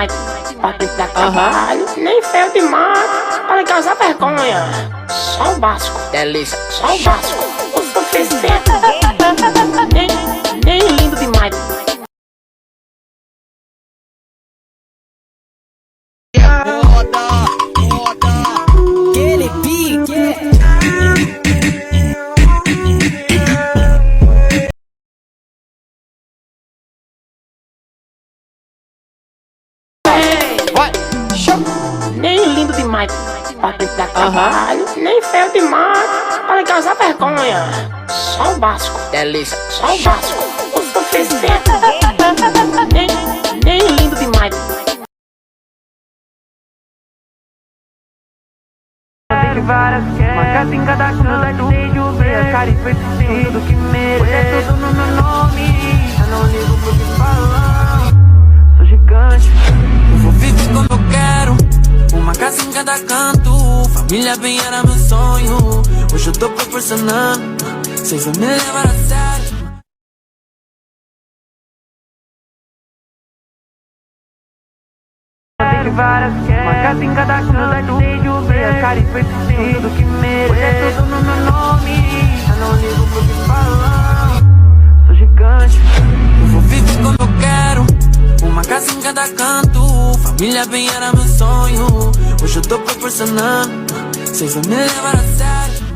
demais pra tentar trabalho, nem feio demais para causar vergonha. Só o básico, delícia, só o básico. O suficiente, nem lindo demais. Aquele pique. Nem lindo demais pra tentar trabalho, nem feio demais para causar vergonha. Só o básico, delícia, só o básico. O suficiente, nem lindo demais. Tem várias uma casa em cada canto, desde o ver, cara, e feito tudo que mereço. É tudo no meu nome, eu não ligo pro que falam. Sou gigante, Eu vou viver como eu quero, uma casa em cada canto. Família bem era meu sonho, hoje eu tô proporcionando. Vocês vão me levar a sério. tem várias uma casa em cada canto, desde o ver, cara, e feito tudo que mereço. É tudo no meu nome, eu não ligo pro que falam. Sou gigante, Eu vou viver como eu quero, uma casa em cada canto. Família bem era meu sonho, hoje eu tô proporcionando. Vocês vão me levar a sério.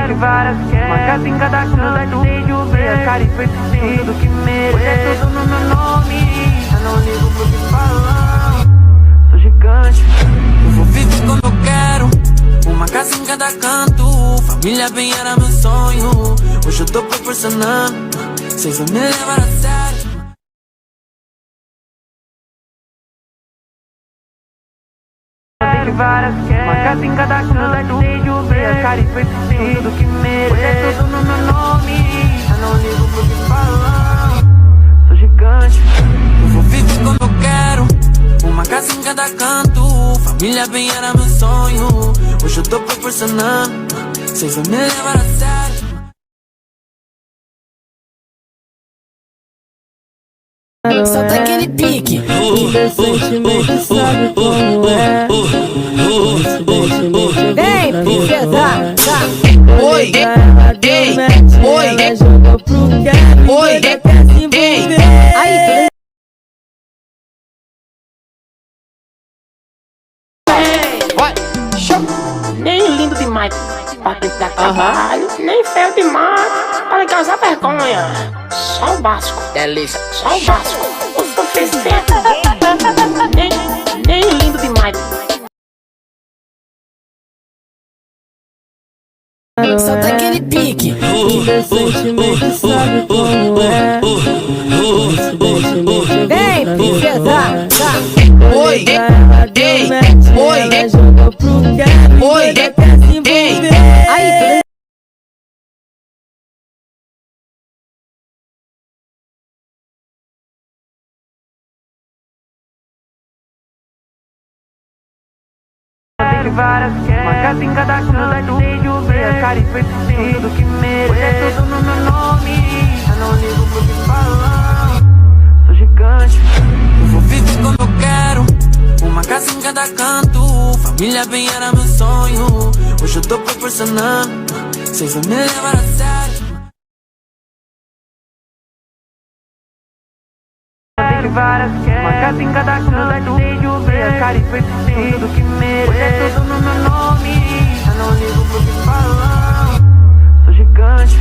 tem várias uma casa em cada canto, desde o ver, cara, e feito tudo que mereço. É tudo no meu nome, eu não ligo pro que falam. Sou gigante, Eu vou viver como eu quero, uma casa em cada canto. Família bem era meu sonho, hoje eu tô proporcionando. Vocês vão me levar a sério. tem várias uma casa em cada canto, desde o ver, cara, e feito tudo que mereço. É tudo no meu nome, eu não ligo pro que falam. Sou gigante, Eu vou viver como eu quero, uma casa em cada canto. Família bem era meu sonho, hoje eu tô proporcionando. Vocês vão me levar a sério. Solta aquele pique. Indecentemente sabe como é. Vem, princesa. Oi, ei, oi, ela jogou pro quero. oi, Quer se envolver. Aí, Nem lindo demais pra tentar trabalho, nem feio demais para causar vergonha. Só o básico, delícia, só o básico. O suficiente, nem lindo demais. solta aquele pique. Indecentemente sabe como é. Vem, princesa. oi, ei, oi, ela jogou pro quero. oi, Quer se envolver. Aí, tem várias uma casa em cada canto, desde o ver, cara, e feito tudo que mereço. É tudo no meu nome, eu não ligo pro que falam. Sou gigante, Eu vou viver como eu quero, uma casa em cada canto. Família bem era meu sonho, hoje eu tô proporcionando. Vocês vão me levar a sério. tem várias uma casa em cada canto, desde o ver, cara, e feito tudo que mereço. É tudo no meu nome, eu não ligo pro que falam. Sou gigante,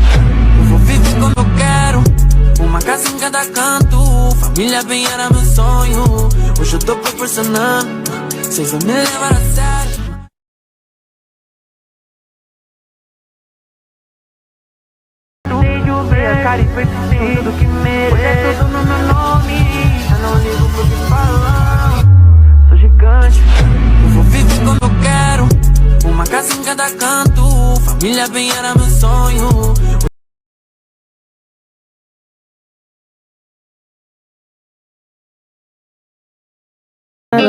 Eu vou viver como eu quero, uma casa em cada canto. Família bem era meu sonho, hoje eu tô proporcionando. Vocês vão me levar a sério. desde o ver, cara, e feito tudo que mereço. É tudo no meu nome, eu não ligo pro que falam. Sou gigante, Eu vou viver como eu quero, uma casa em cada canto. Família bem era meu sonho.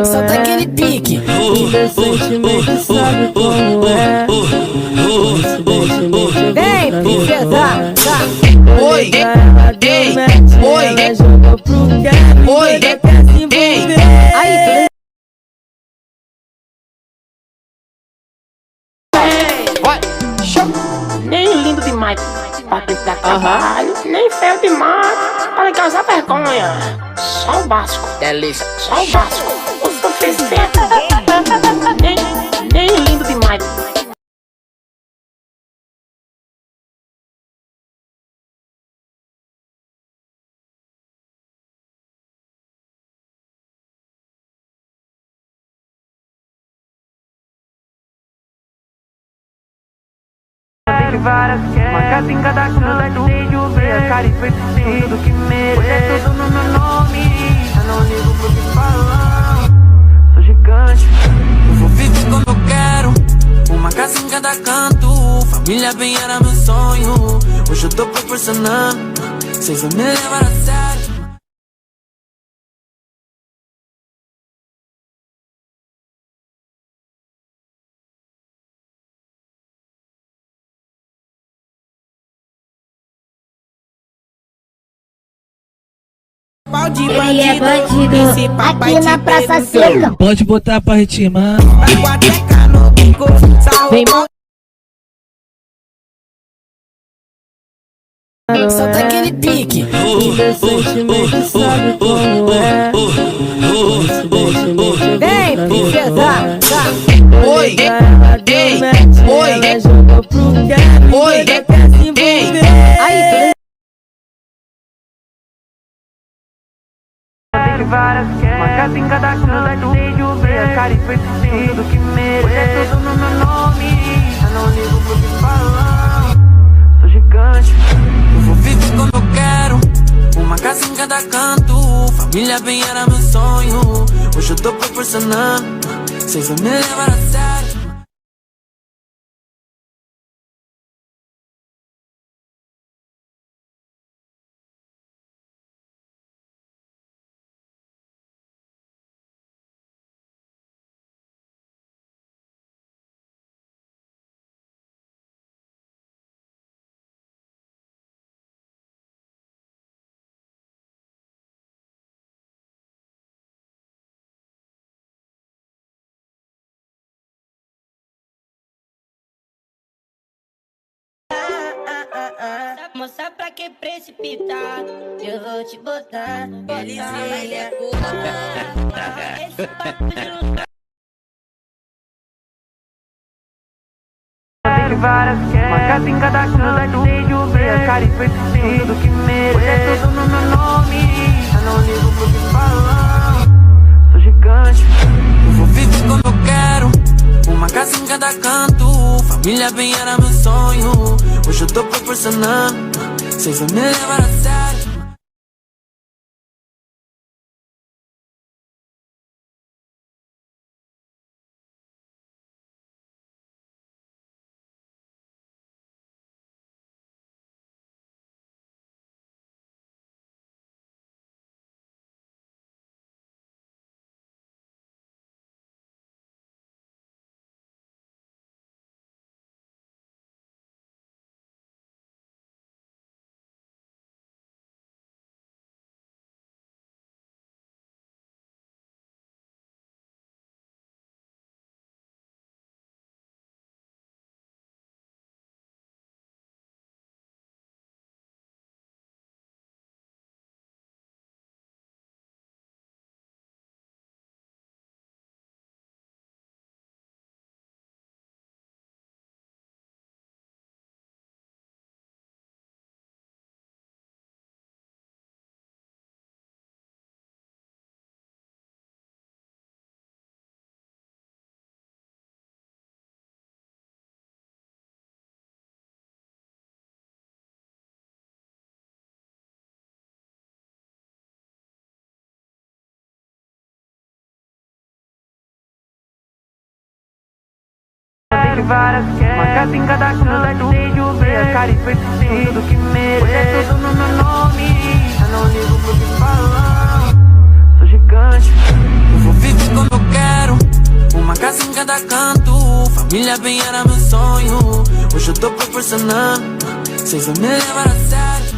solta aquele pique. Indecentemente sabe como é. Vem, princesa. Oi, ela ei, mete Oi, ei, Aí, Nem lindo demais pra te dar trabalho, nem feio demais pra lhe causar vergonha. Só o básico, delícia, só o básico, o suficiente. Nem lindo demais. Tem várias uma casa em cada canto, desde o ver, cara e persistente, tudo que merece. É tudo no meu nome, eu não ligo pro que falam. Sou gigante. Eu vou viver como eu quero, uma casa em cada canto. Família bem era meu sonho. Hoje eu tô proporcionando, vocês vão me levar a sério. ele é bandido aqui na Praça Seca. Pode botar pra ritmar. Vem Solta aquele pique. Vem, princesa. Oi, ei, oi, ei. Aí, Tem várias uma casa em cada canto, desde o ver, cara e persistente, tudo que merece. É tudo no meu nome, eu não ligo pro que falam. Sou gigante. Eu vou viver como eu quero, uma casa em cada canto. Família bem era meu sonho. Hoje eu tô proporcionando, vocês vão me levar a sério. Moça pra que precipitar, eu vou te botar. Elisinha, esse papo de lutar. Tem várias uma casa em cada canto, desde o ver, cara e persistente, tudo que merece. É tudo no meu nome, eu não ligo pro que falam. Sou gigante. Eu vou viver como eu quero, uma casa em cada canto. Família bem era meu sonho. Hoje eu tô proporcionando, vocês vão me levar a sério. Tem várias uma casa em cada canto, desde o ver, cara e persistente, tudo que merece. É tudo no meu nome, eu não ligo pro que falam. Sou gigante. Eu vou viver como eu quero, uma casa em cada canto. Família bem era meu sonho. Hoje eu tô proporcionando, vocês vão me levar a sério.